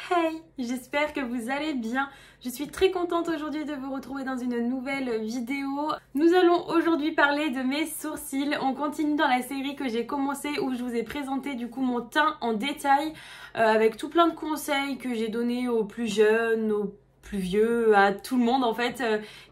Hey, j'espère que vous allez bien. Je suis très contente aujourd'hui de vous retrouver dans une nouvelle vidéo. Nous allons aujourd'hui parler de mes sourcils. On continue dans la série que j'ai commencé où je vous ai présenté du coup mon teint en détail avec tout plein de conseils que j'ai donnés aux plus jeunes, aux plus vieux, à tout le monde en fait,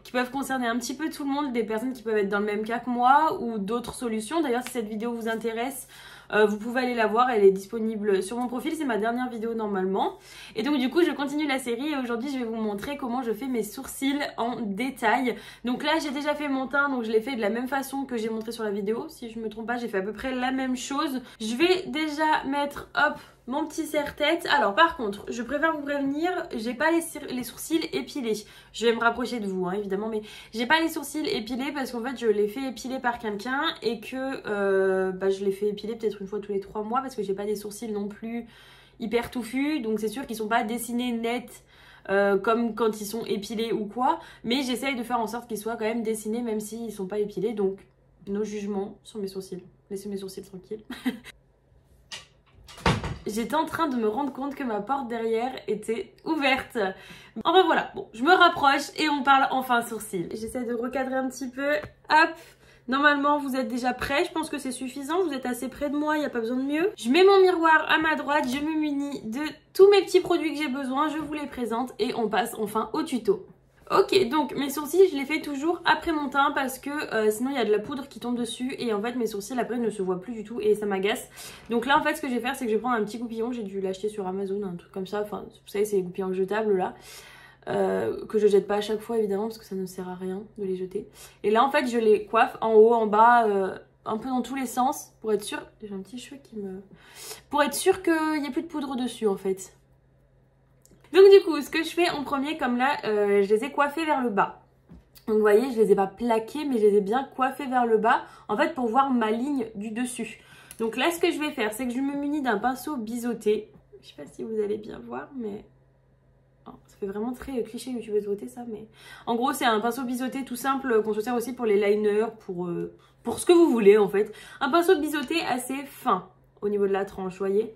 qui peuvent concerner un petit peu tout le monde, des personnes qui peuvent être dans le même cas que moi ou d'autres solutions. D'ailleurs, si cette vidéo vous intéresse, vous pouvez aller la voir, elle est disponible sur mon profil, c'est ma dernière vidéo normalement. Et donc du coup je continue la série et aujourd'hui je vais vous montrer comment je fais mes sourcils en détail. Donc là j'ai déjà fait mon teint, donc je l'ai fait de la même façon que j'ai montré sur la vidéo. Si je me trompe pas, j'ai fait à peu près la même chose. Je vais déjà mettre, hop, mon petit serre-tête. Alors par contre, je préfère vous prévenir, j'ai pas les sourcils épilés. Je vais me rapprocher de vous hein, évidemment, mais j'ai pas les sourcils épilés parce qu'en fait je les fais épiler par quelqu'un et que je les fais épiler peut-être une fois tous les 3 mois parce que j'ai pas des sourcils non plus hyper touffus. Donc c'est sûr qu'ils sont pas dessinés nets comme quand ils sont épilés ou quoi. Mais j'essaye de faire en sorte qu'ils soient quand même dessinés même s'ils sont pas épilés. Donc nos jugements sur mes sourcils. Laissez mes sourcils tranquilles. J'étais en train de me rendre compte que ma porte derrière était ouverte. Enfin voilà, bon, je me rapproche et on parle enfin sourcils. J'essaie de recadrer un petit peu. Hop, normalement vous êtes déjà prêts, je pense que c'est suffisant. Vous êtes assez près de moi, il n'y a pas besoin de mieux. Je mets mon miroir à ma droite, je me munis de tous mes petits produits que j'ai besoin. Je vous les présente et on passe enfin au tuto. Ok, donc mes sourcils, je les fais toujours après mon teint parce que sinon il y a de la poudre qui tombe dessus et en fait mes sourcils après ne se voient plus du tout et ça m'agace. Donc là en fait ce que je vais faire c'est que je vais prendre un petit goupillon, j'ai dû l'acheter sur Amazon, un truc comme ça, enfin vous savez c'est les goupillons jetables là, que je jette pas à chaque fois évidemment parce que ça ne sert à rien de les jeter. Et là en fait je les coiffe en haut, en bas, un peu dans tous les sens pour être sûre, j'ai un petit cheveu qui me... pour être sûre qu'il n'y ait plus de poudre dessus en fait. Donc du coup, ce que je fais en premier, comme là, je les ai coiffés vers le bas. Donc vous voyez, je les ai pas plaqués, mais je les ai bien coiffés vers le bas, en fait pour voir ma ligne du dessus. Donc là, ce que je vais faire, c'est que je me munis d'un pinceau biseauté. Je sais pas si vous allez bien voir, mais... Oh, ça fait vraiment très cliché youtubeuse beauté ça, mais... En gros, c'est un pinceau biseauté tout simple qu'on se sert aussi pour les liners, pour ce que vous voulez en fait. Un pinceau biseauté assez fin au niveau de la tranche, vous voyez.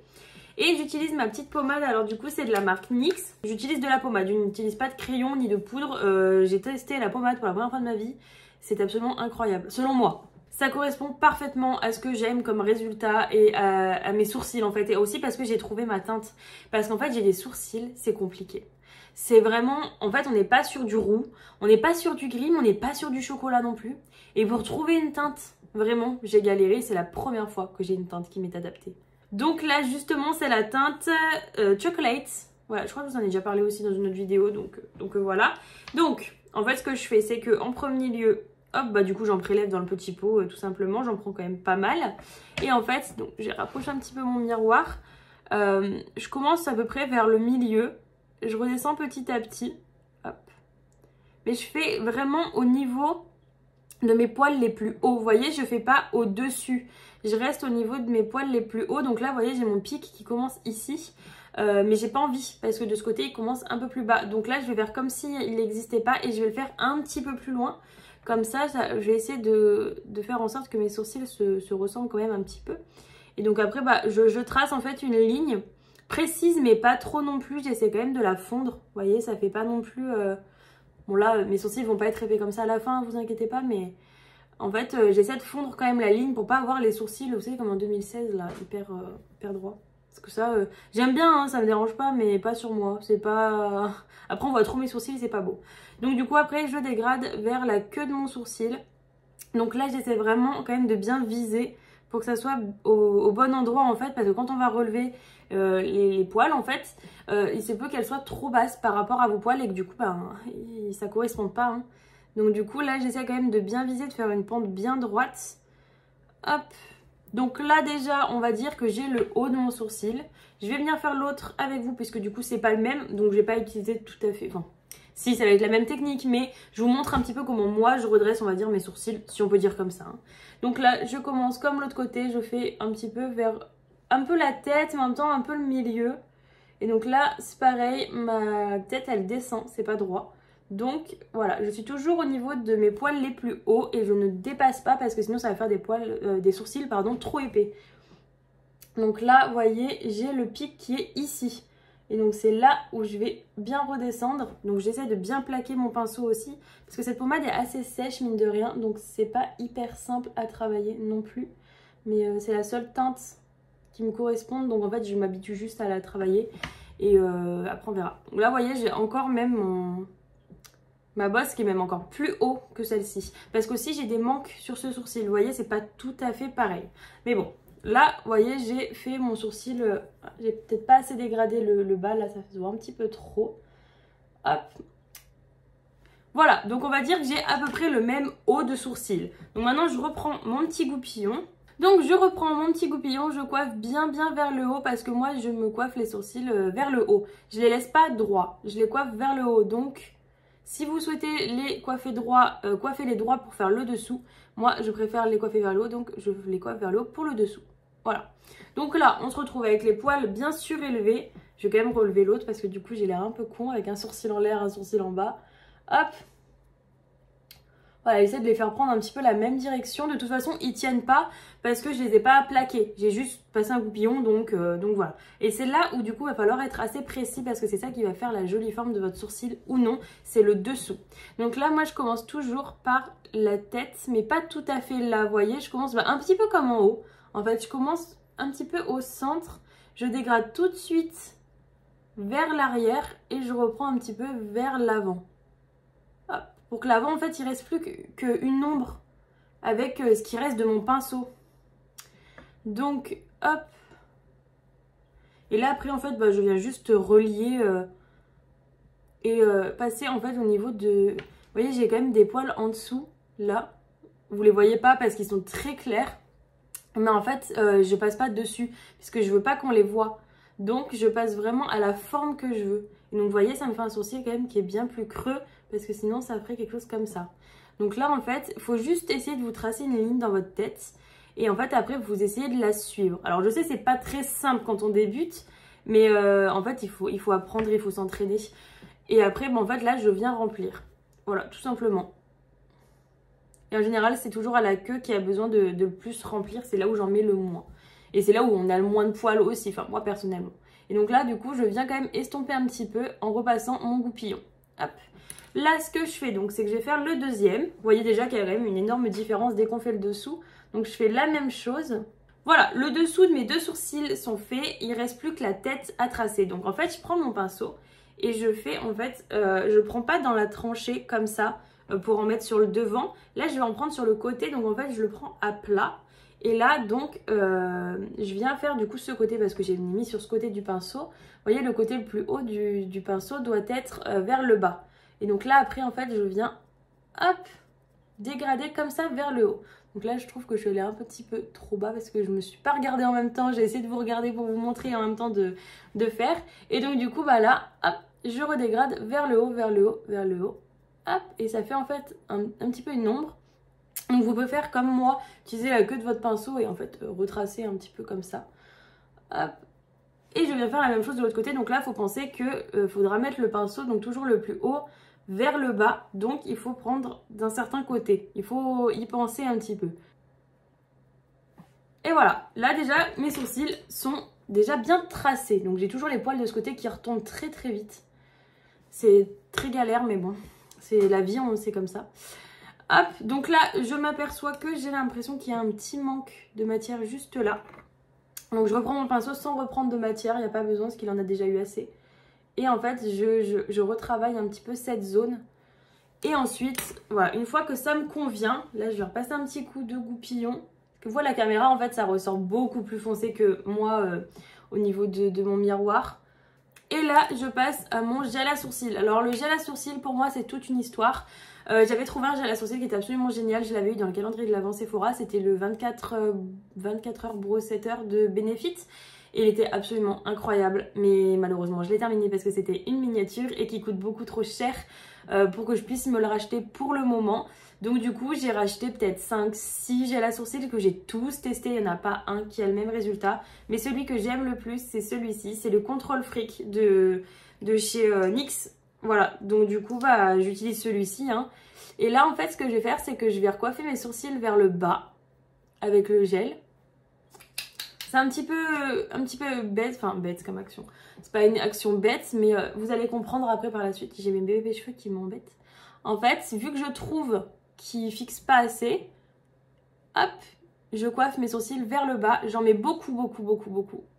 Et j'utilise ma petite pommade, alors du coup c'est de la marque NYX. J'utilise de la pommade, je n'utilise pas de crayon ni de poudre. J'ai testé la pommade pour la première fois de ma vie. C'est absolument incroyable, selon moi. Ça correspond parfaitement à ce que j'aime comme résultat et à mes sourcils en fait. Et aussi parce que j'ai trouvé ma teinte. Parce qu'en fait j'ai des sourcils, c'est compliqué. C'est vraiment, en fait on n'est pas sur du roux, on n'est pas sur du gris, mais on n'est pas sur du chocolat non plus. Et pour trouver une teinte, vraiment j'ai galéré. C'est la première fois que j'ai une teinte qui m'est adaptée. Donc là justement c'est la teinte Chocolate. Voilà, je crois que je vous en ai déjà parlé aussi dans une autre vidéo, donc voilà. Donc en fait ce que je fais c'est que en premier lieu, hop, bah du coup j'en prélève dans le petit pot tout simplement, j'en prends quand même pas mal. Et en fait, donc j'ai rapproché un petit peu mon miroir. Je commence à peu près vers le milieu, je redescends petit à petit, hop. Mais je fais vraiment au niveau de mes poils les plus hauts, vous voyez, je fais pas au dessus, je reste au niveau de mes poils les plus hauts. Donc là vous voyez j'ai mon pic qui commence ici, mais j'ai pas envie parce que de ce côté il commence un peu plus bas. Donc là je vais faire comme s'il n'existait pas et je vais le faire un petit peu plus loin. Comme ça je vais essayer de faire en sorte que mes sourcils se ressemblent quand même un petit peu. Et donc après bah, je trace en fait une ligne précise mais pas trop non plus, j'essaie quand même de la fondre, vous voyez, ça fait pas non plus... Bon là mes sourcils vont pas être épais comme ça à la fin, vous inquiétez pas, mais en fait j'essaie de fondre quand même la ligne pour pas avoir les sourcils, vous savez comme en 2016 là, hyper droit. Parce que ça, j'aime bien, hein, ça me dérange pas, mais pas sur moi, c'est pas... Après on voit trop mes sourcils, c'est pas beau. Donc du coup après je dégrade vers la queue de mon sourcil. Donc là j'essaie vraiment quand même de bien viser pour que ça soit au bon endroit en fait, parce que quand on va relever les poils en fait, il se peut qu'elles soient trop basses par rapport à vos poils et que du coup bah, ça correspond pas. Hein. Donc du coup là j'essaie quand même de bien viser, de faire une pente bien droite. Hop. Donc là déjà on va dire que j'ai le haut de mon sourcil. Je vais venir faire l'autre avec vous puisque du coup c'est pas le même, donc je vais pas utiliser tout à fait... Enfin, si, ça va être la même technique, mais je vous montre un petit peu comment moi je redresse, on va dire, mes sourcils, si on peut dire comme ça. Hein. Donc là, je commence comme l'autre côté, je fais un petit peu vers un peu la tête, mais en même temps un peu le milieu. Et donc là, c'est pareil, ma tête, elle descend, c'est pas droit. Donc voilà, je suis toujours au niveau de mes poils les plus hauts et je ne dépasse pas parce que sinon ça va faire des sourcils pardon, trop épais. Donc là, vous voyez, j'ai le pic qui est ici. Et donc c'est là où je vais bien redescendre. Donc j'essaie de bien plaquer mon pinceau aussi. Parce que cette pommade est assez sèche mine de rien. Donc c'est pas hyper simple à travailler non plus. Mais c'est la seule teinte qui me correspond. Donc en fait je m'habitue juste à la travailler. Et après on verra. Donc là vous voyez j'ai encore même ma bosse qui est même encore plus haut que celle-ci. Parce qu'aussi j'ai des manques sur ce sourcil. Vous voyez c'est pas tout à fait pareil. Mais bon. Là, vous voyez, j'ai fait mon sourcil, j'ai peut-être pas assez dégradé le bas, là ça se voit un petit peu trop. Hop. Voilà, donc on va dire que j'ai à peu près le même haut de sourcil. Donc maintenant je reprends mon petit goupillon. Donc je reprends mon petit goupillon, je coiffe bien vers le haut parce que moi je me coiffe les sourcils vers le haut. Je les laisse pas droits, je les coiffe vers le haut. Donc si vous souhaitez les coiffer droits, coiffez les droits pour faire le dessous. Moi je préfère les coiffer vers le haut, donc je les coiffe vers le haut pour le dessous. Voilà, donc là on se retrouve avec les poils bien surélevés. Je vais quand même relever l'autre parce que du coup j'ai l'air un peu con avec un sourcil en l'air, un sourcil en bas. Hop. Voilà, j'essaie de les faire prendre un petit peu la même direction. De toute façon ils tiennent pas parce que je les ai pas plaqués. J'ai juste passé un goupillon donc voilà. Et c'est là où du coup il va falloir être assez précis parce que c'est ça qui va faire la jolie forme de votre sourcil ou non. C'est le dessous. Donc là moi je commence toujours par la tête mais pas tout à fait là, vous voyez. Je commence un petit peu comme en haut. En fait, je commence un petit peu au centre, je dégrade tout de suite vers l'arrière et je reprends un petit peu vers l'avant. Pour que l'avant, en fait, il reste plus qu'une ombre avec ce qui reste de mon pinceau. Donc, hop. Et là, après, en fait, je viens juste relier et passer, en fait, au niveau de... Vous voyez, j'ai quand même des poils en dessous, là. Vous les voyez pas parce qu'ils sont très clairs. Mais en fait, je passe pas dessus puisque je veux pas qu'on les voit. Donc, je passe vraiment à la forme que je veux. Et donc, vous voyez, ça me fait un sourcil quand même qui est bien plus creux parce que sinon, ça ferait quelque chose comme ça. Donc là, en fait, il faut juste essayer de vous tracer une ligne dans votre tête. Et en fait, après, vous essayez de la suivre. Alors, je sais, c'est pas très simple quand on débute. Mais en fait, il faut apprendre, il faut s'entraîner. Et après, en fait, là, je viens remplir. Voilà, tout simplement. Et en général, c'est toujours à la queue qui a besoin de le plus remplir. C'est là où j'en mets le moins. Et c'est là où on a le moins de poils aussi. Enfin, moi, personnellement. Et donc là, du coup, je viens quand même estomper un petit peu en repassant mon goupillon. Hop. Là, ce que je fais, donc, c'est que je vais faire le deuxième. Vous voyez déjà qu'il y a quand même une énorme différence dès qu'on fait le dessous. Donc, je fais la même chose. Voilà, le dessous de mes deux sourcils sont faits. Il ne reste plus que la tête à tracer. Donc, en fait, je prends mon pinceau et je fais, en fait, je ne prends pas dans la tranchée comme ça pour en mettre sur le devant. Là, je vais en prendre sur le côté. Donc, en fait, je le prends à plat. Et là, donc, je viens faire du coup ce côté parce que j'ai mis sur ce côté du pinceau. Vous voyez, le côté le plus haut du pinceau doit être vers le bas. Et donc là, après, en fait, je viens, hop, dégrader comme ça vers le haut. Donc là, je trouve que je suis allée un petit peu trop bas parce que je ne me suis pas regardée en même temps. J'ai essayé de vous regarder pour vous montrer en même temps de faire. Et donc, du coup, bah là, hop, je redégrade vers le haut, vers le haut, vers le haut. Hop, et ça fait en fait un petit peu une ombre. Donc vous pouvez faire comme moi, utiliser la queue de votre pinceau et en fait retracer un petit peu comme ça. Hop. Et je viens faire la même chose de l'autre côté. Donc là, il faut penser qu'il faudra mettre le pinceau, donc toujours le plus haut, vers le bas. Donc il faut prendre d'un certain côté. Il faut y penser un petit peu. Et voilà, là déjà, mes sourcils sont déjà bien tracés. Donc j'ai toujours les poils de ce côté qui retombent très vite. C'est très galère, mais bon, c'est la vie, c'est comme ça. Hop, donc là, je m'aperçois que j'ai l'impression qu'il y a un petit manque de matière juste là. Donc je reprends mon pinceau sans reprendre de matière, il n'y a pas besoin parce qu'il en a déjà eu assez. Et en fait, je retravaille un petit peu cette zone. Et ensuite, voilà, une fois que ça me convient, là je vais repasser un petit coup de goupillon. Que vous voyez la caméra, en fait, ça ressort beaucoup plus foncé que moi au niveau de mon miroir. Et là, je passe à mon gel à sourcils. Alors le gel à sourcils, pour moi, c'est toute une histoire. J'avais trouvé un gel à sourcils qui était absolument génial. Je l'avais eu dans le calendrier de l'Avent Sephora. C'était le 24 heures Brow Setter de Benefit. Et il était absolument incroyable. Mais malheureusement, je l'ai terminé parce que c'était une miniature et qui coûte beaucoup trop cher pour que je puisse me le racheter pour le moment. Donc du coup, j'ai racheté peut-être 5-6 gels à sourcils que j'ai tous testés. Il n'y en a pas un qui a le même résultat. Mais celui que j'aime le plus, c'est celui-ci. C'est le Control Freak de chez NYX. Voilà, donc du coup, bah, j'utilise celui-ci. Hein. Et là, en fait, ce que je vais faire, c'est que je vais recoiffer mes sourcils vers le bas avec le gel. C'est un petit peu bête, enfin bête comme action. C'est pas une action bête, mais vous allez comprendre après par la suite. J'ai mes bébés cheveux qui m'embêtent. En fait, vu que je trouve qu'ils fixent pas assez, hop, je coiffe mes sourcils vers le bas. J'en mets beaucoup.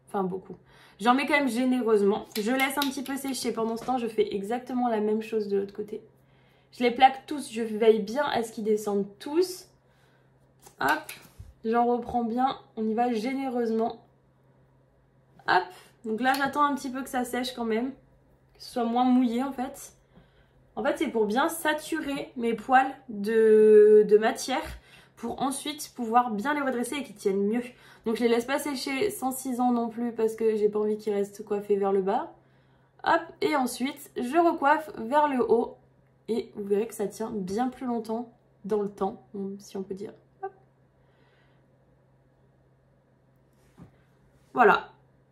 Enfin beaucoup. J'en mets quand même généreusement. Je laisse un petit peu sécher. Pendant ce temps, je fais exactement la même chose de l'autre côté. Je les plaque tous. Je veille bien à ce qu'ils descendent tous. Hop. J'en reprends bien. On y va généreusement. Hop. Donc là, j'attends un petit peu que ça sèche quand même. Que ce soit moins mouillé en fait. En fait, c'est pour bien saturer mes poils de matière. Pour ensuite pouvoir bien les redresser et qu'ils tiennent mieux. Donc je les laisse pas sécher sans 6 ans non plus parce que j'ai pas envie qu'ils restent coiffés vers le bas. Hop, et ensuite je recoiffe vers le haut et vous verrez que ça tient bien plus longtemps dans le temps, si on peut dire. Hop. Voilà,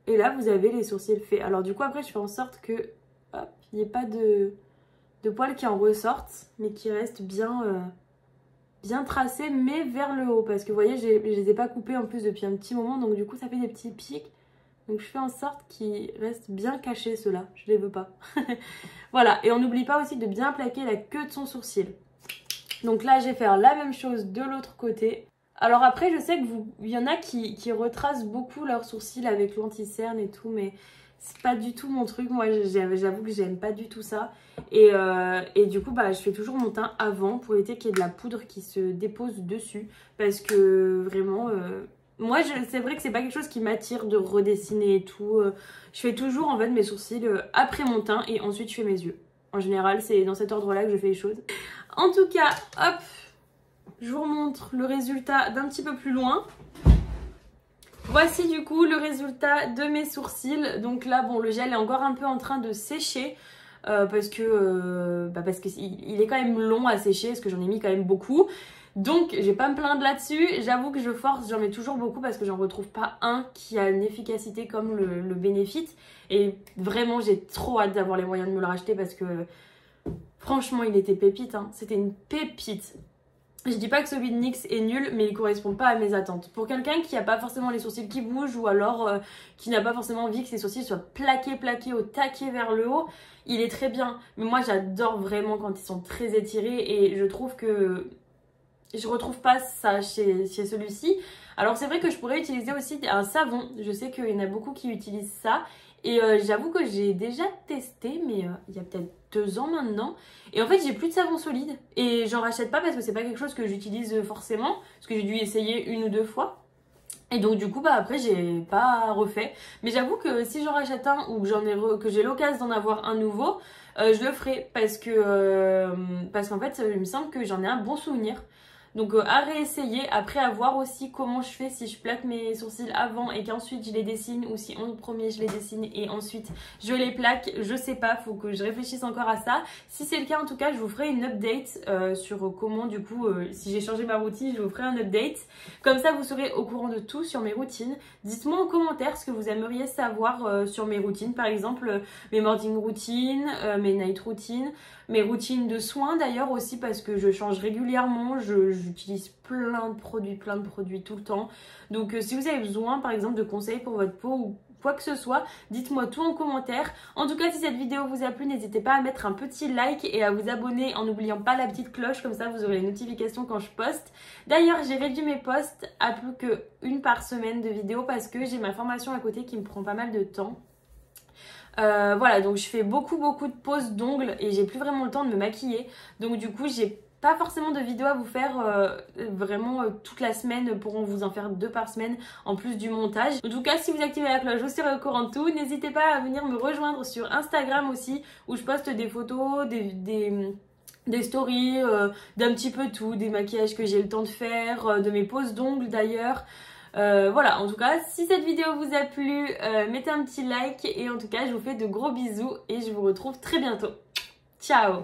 et là vous avez les sourcils faits. Alors du coup après je fais en sorte que hop, il n'y ait pas de poils qui en ressortent mais qui restent bien... bien tracé mais vers le haut parce que vous voyez je les ai pas coupés en plus depuis un petit moment donc du coup ça fait des petits pics donc je fais en sorte qu'ils restent bien cachés ceux-là, je les veux pas. Voilà, et on n'oublie pas aussi de bien plaquer la queue de son sourcil. Donc là je vais faire la même chose de l'autre côté. Alors après je sais que il y en a qui retracent beaucoup leurs sourcils avec l'anti-cerne et tout mais c'est pas du tout mon truc, moi j'avoue que j'aime pas du tout ça. Et du coup bah, je fais toujours mon teint avant pour éviter qu'il y ait de la poudre qui se dépose dessus. Parce que vraiment, moi c'est vrai que c'est pas quelque chose qui m'attire de redessiner et tout. Je fais toujours en fait mes sourcils après mon teint et ensuite je fais mes yeux. En général c'est dans cet ordre là que je fais les choses. En tout cas, hop, je vous remontre le résultat d'un petit peu plus loin. Voici du coup le résultat de mes sourcils. Donc là, bon, le gel est encore un peu en train de sécher parce qu'il est quand même long à sécher parce que j'en ai mis quand même beaucoup. Donc, je vais pas me plaindre là-dessus. J'avoue que je force, j'en mets toujours beaucoup parce que j'en retrouve pas un qui a une efficacité comme le Benefit. Et vraiment, j'ai trop hâte d'avoir les moyens de me le racheter parce que franchement, il était pépite, hein. C'était une pépite. Je dis pas que celui de NYX est nul, mais il correspond pas à mes attentes. Pour quelqu'un qui n'a pas forcément les sourcils qui bougent ou alors qui n'a pas forcément envie que ses sourcils soient plaqués au taquet vers le haut, il est très bien. Mais moi j'adore vraiment quand ils sont très étirés et je trouve que je retrouve pas ça chez celui-ci. Alors c'est vrai que je pourrais utiliser aussi un savon. Je sais qu'il y en a beaucoup qui utilisent ça. Et j'avoue que j'ai déjà testé, mais il y a peut-être 2 ans maintenant. Et en fait, j'ai plus de savon solide. Et j'en rachète pas parce que c'est pas quelque chose que j'utilise forcément. Parce que j'ai dû essayer 1 ou 2 fois. Et donc du coup, bah après, j'ai pas refait. Mais j'avoue que si j'en rachète un ou que j'ai l'occasion d'en avoir un nouveau, je le ferai. Parce qu'en fait, il me semble que j'en ai un bon souvenir. Donc à réessayer, après à voir aussi comment je fais si je plaque mes sourcils avant et qu'ensuite je les dessine ou si en premier je les dessine et ensuite je les plaque, je sais pas, faut que je réfléchisse encore à ça. Si c'est le cas en tout cas je vous ferai une update sur comment du coup, si j'ai changé ma routine je vous ferai un update. Comme ça vous serez au courant de tout sur mes routines. Dites-moi en commentaire ce que vous aimeriez savoir sur mes routines, par exemple mes morning routines, mes night routines, mes routines de soins d'ailleurs aussi parce que je change régulièrement, j'utilise plein de produits tout le temps. Donc si vous avez besoin par exemple de conseils pour votre peau ou quoi que ce soit, dites-moi tout en commentaire. En tout cas si cette vidéo vous a plu, n'hésitez pas à mettre un petit like et à vous abonner en n'oubliant pas la petite cloche, comme ça vous aurez les notifications quand je poste. D'ailleurs j'ai réduit mes posts à plus qu'une par semaine de vidéos parce que j'ai ma formation à côté qui me prend pas mal de temps. Voilà, donc je fais beaucoup de poses d'ongles et j'ai plus vraiment le temps de me maquiller. Donc du coup j'ai pas forcément de vidéos à vous faire vraiment toute la semaine, pourront vous en faire 2 par semaine en plus du montage. En tout cas si vous activez la cloche vous serez au courant de tout. N'hésitez pas à venir me rejoindre sur Instagram aussi où je poste des photos, des stories, d'un petit peu tout, des maquillages que j'ai le temps de faire, de mes poses d'ongles d'ailleurs. Voilà, en tout cas, si cette vidéo vous a plu, mettez un petit like et en tout cas, je vous fais de gros bisous et je vous retrouve très bientôt. Ciao!